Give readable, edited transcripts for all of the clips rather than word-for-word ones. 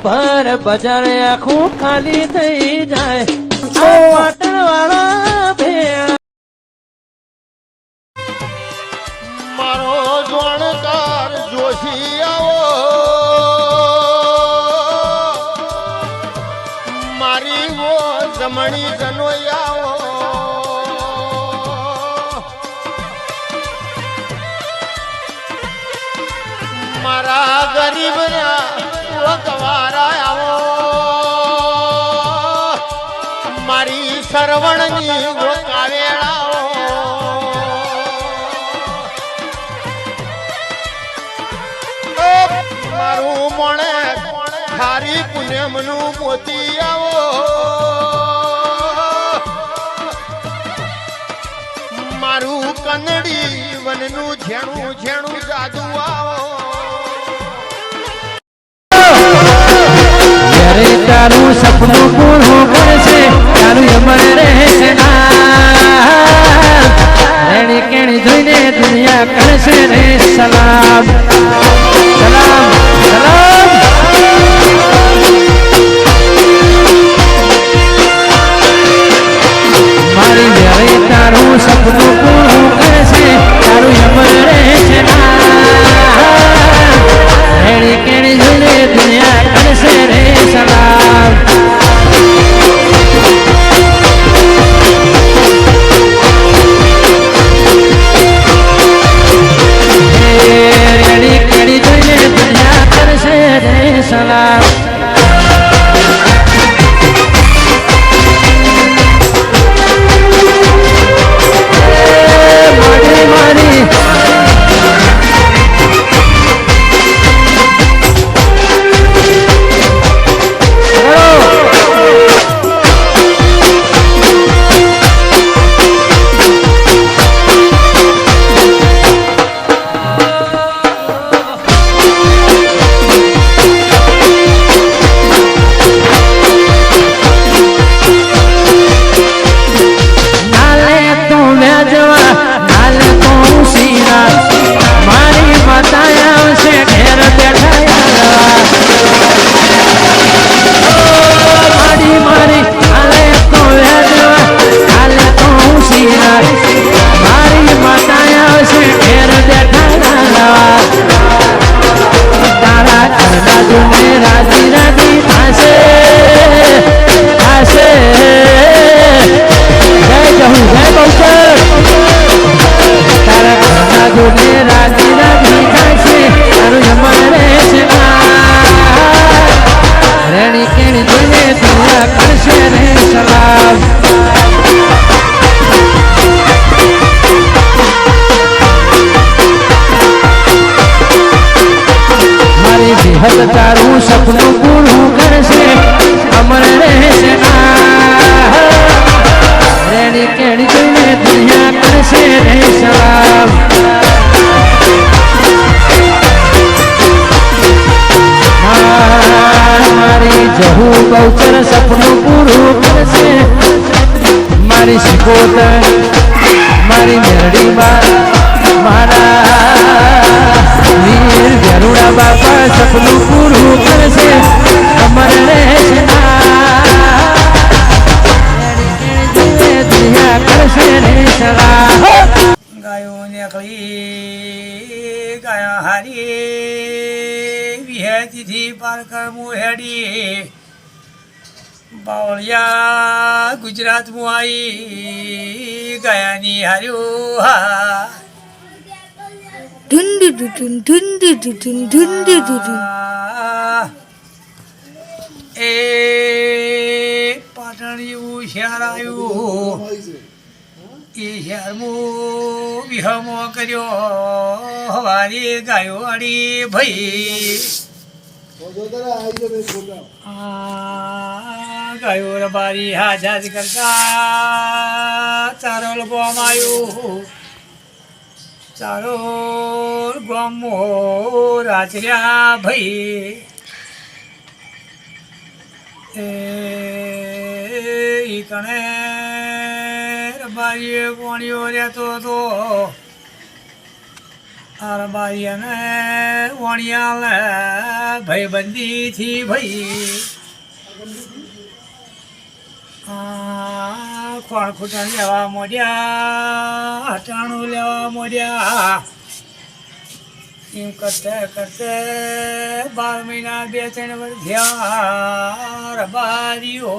ભર બજાર આખું ખાલી થઈ જાય પાટણ વાળા ભેળા મારો જોણકાર જોશી આવો મારી વો જમણી જનો આવો મારા ગરીબ ગવારા આવો મારી સરવણની કાવેળાઓ મારું મોણે ખારી પુણ્યમનું મોતી આવો મારું કનડી વનનું ઝેણું ઝેણું જાદુ આવો તારું સપનું પૂરું કરશે તારું અમર રહેશે રેણી કેણી જોઈને દુનિયા કરશે રે સલામ સલામ સલામ મારી વેરે તારું સપનું પૂરું કરશે તારું અમર રહેશે રેણી કેણી જોઈને દુનિયા કરશે રે સલામ રેડી કેડી જોઈને દુનિયા કરશે રે સલામ મારી તારું સપનું પૂરું કરશે અમર રહેશે રેણી કેણી જોઈને દુનિયા કરશે રે સલામ મારી જહુ બહુચર સપનું પૂરું કરશે મારી શિકોતર મારી મેરડીમાં મારા વીર ગરુડા બાપા સપનું પૂરું કરશે અમર રહેશે દુનિયા કરશે રે સલામ ગાયો નીકળી ગાયા હારી વિહેતીથી પારકર મુહેડી બાવળિયા ગુજરાતમાં આવી ગયાની હાર્યું હા એ પાટણ એવું શહેર આવ્યું એ શહેરમાં વિહમો કર્યો હવારી ગાયો અડી ભાઈ ગાયો રબારી હાજાર કરતા ચારોલ ગોમ આવ્યું ચારો ગોમો રાજર્યા ભાઈ એ કણે રબારીએ કોણીઓ રહેતો હતો રબારીને વણિયાલ ભાઈબંધીથી ભાઈ ખોણ ખૂટણ લેવા મોડ્યા હટાણું લેવા મોડ્યા એમ કરતે કરતે 12 મહિના 2-3 વર્ષ થયા રબારીઓ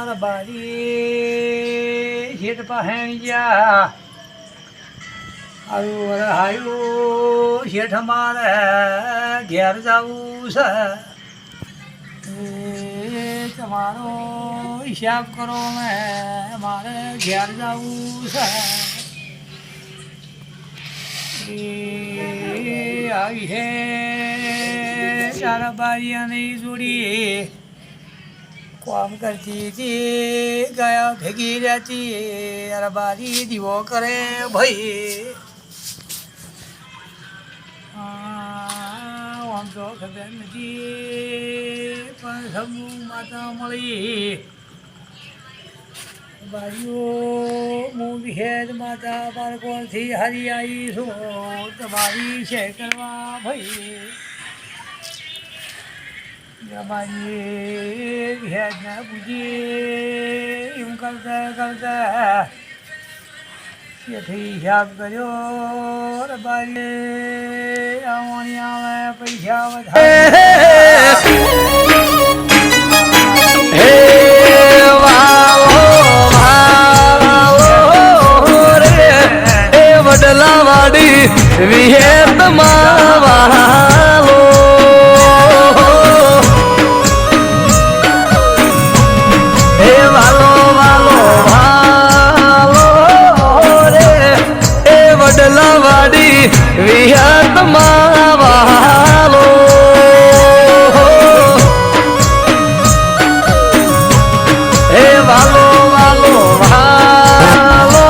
રબારી શેઠ પહેણી ગયા આવ્યું હાયું શેઠ અમારે ઘેર જવું છે તમારો હિસાબ કરો ને મારે ઘેર જવું છે આવી છે તારા બારીયાની જોડી કામ કરતી હતી ગયા ભેગી રહેતી તારા બારી દીવો કરે ભાઈ આમ તો ખબર નથી પણ સમૂહ માતા મળી બારીઓ હું વિહેદ માતા બાળકોથી હારી આવી છું તમારી છે કરવા ભાઈ રબારી વિહેદને પૂજી એમ કરતા કરતા શેઠી હિસાબ કર્યો રબારી આવવાની આવે પૈસા વડલાવાડી વિહેતમાં વાલો હે વાલો વાલો વાલો રે એ વડલાવાડી વિહેતમાં વાલો હે વાલો વાલો વાલો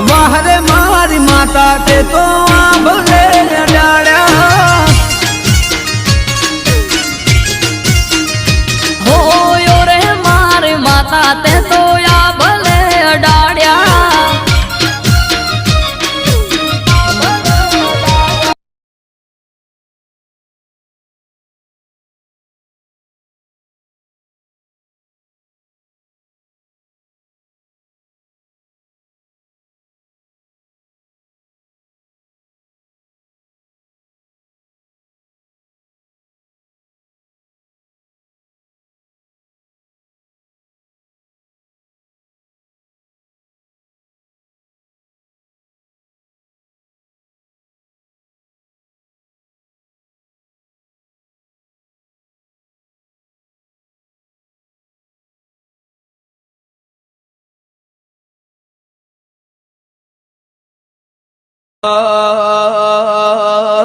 વાહરે મારી માતા તે તો આંભલે ડાળ્યા હોયો રે મારી માતા તે તો આ ભલે અડાડ્યા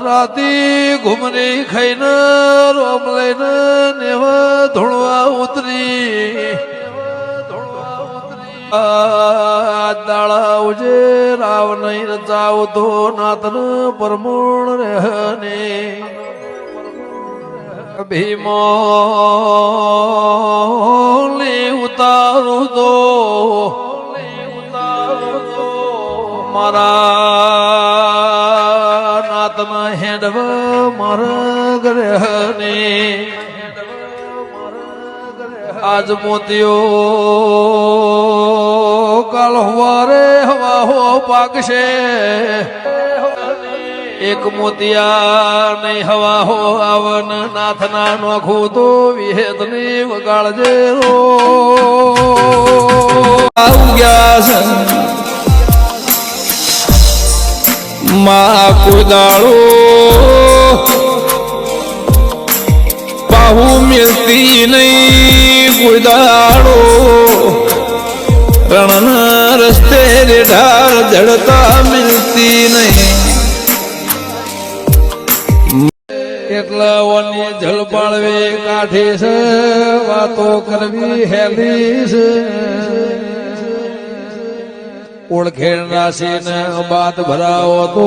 રાતી ઘુમરી ખાઈને રોમ લઈને નેવા ધોળવા ઉતરી દાળા ઉજે રાવ નહીં રચાવ તો નાતન પરમોણ રહેને ભીમો ઉતારું તો મારા નાતના હેડવ મારા ગ્રહને આજ મોતીઓ કાલ હવારે હવા હો પાકશે એક મોતિયા નહીં હવા હો આવન નાથના નોખું તો વિહેદની વગાડજે રો ગયા છે માં કુદાળો પાહુ મિલતી નહીં કુદાળો રણના રસ્તે રે ઢાળ જડતા મિલતી નહીં એટલા ઓની જલપાળવે કાઠે છે વાતો કરવી હેલી છે ઓળખેણ રાશિને બાદ ભરાવો તો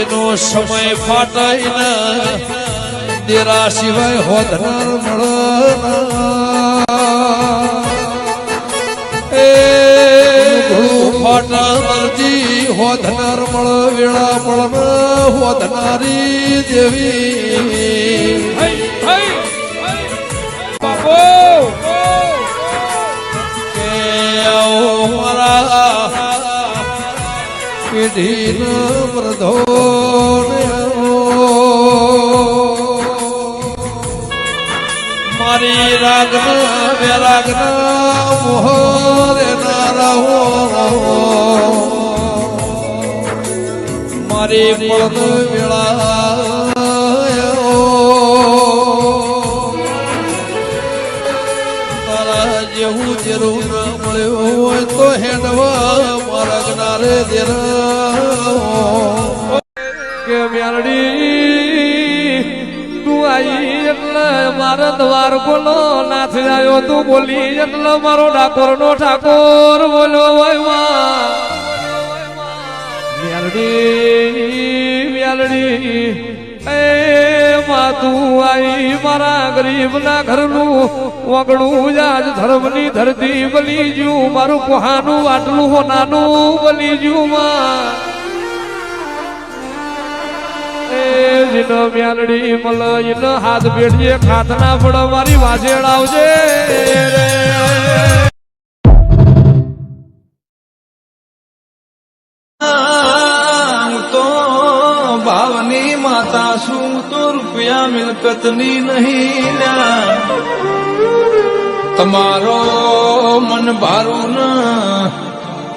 એનો સમય ફાટાઈને દેરા સિવાય હોધનાર મળે એ ફાટા દરજી હોધનાર મળ વેળા મળે હોધનારી દેવી બાપો કે આવો મારા પેઢી વૃદ્ધો મારી રાગના વેરાગના મોહરે નારાઓ મારી પદ વેળા તારા જેવું જેરું ના મળ્યું હોય તો હેડવા મારા ગનારે દેરા કે મ્યારડી તું આઈ એટલે મારા દ્વાર બોલો નાથ આવ્યો તું બોલી એટલે મારો ડાકોર નો ઠાકોર બોલો મ્યારડી એ માં તું આઈ મારા ગરીબ ના ઘરનું વગડું આજ ધર્મની ધરતી બલી જ્યું મારું કોહાનું આટલું હોનાનું બલી જ્યું માં જીનો મ્યાલડી મલ ઇનો હાથ બેઠીએ ખાતના પડ મારી વાજેડ આવજે રે તો ભાવની માતા શું તો રૂપિયા મિલકતની નહીં તમારો મન ભારું ના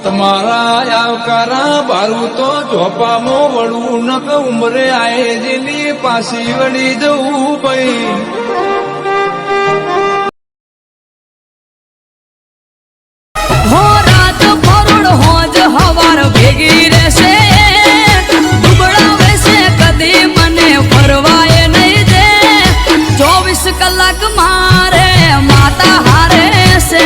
તમારા આવકારા બારું તો ચોપામાં વળવું નક ઉમરે આયે જેની પાછી વળી જવું ભાઈ હો રાત પરોડ હોજ હવાર ભેગી રહેશે દુબળા વેશે કદી મને ફરવાય નહીં દે 24 કલાક મારે માતા હારે છે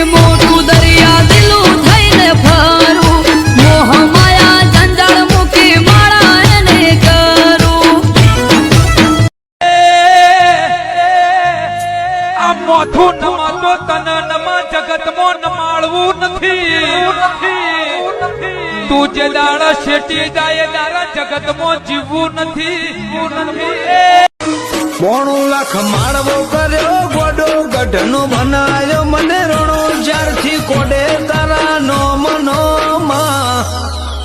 મોટું દરિયા દિલું થઈને ફરું મોહ માયા જંજાળ મૂકી માળા એને કરું આ મોથું નમાતો તન નમા જગતમાં નમાળવું નથી તું જે દાડા શેટી જાય દાડા જગતમાં જીવવું નથી 92 લાખ માળવો કર્યો ગોડો ગઢનો બનાયો મને રણો જ્યારથી કોડે તારા નો મનો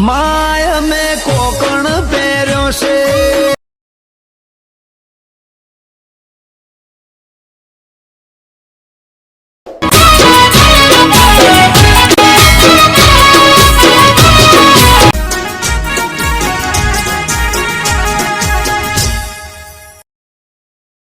માય મેં કોકણ પહેર્યો છે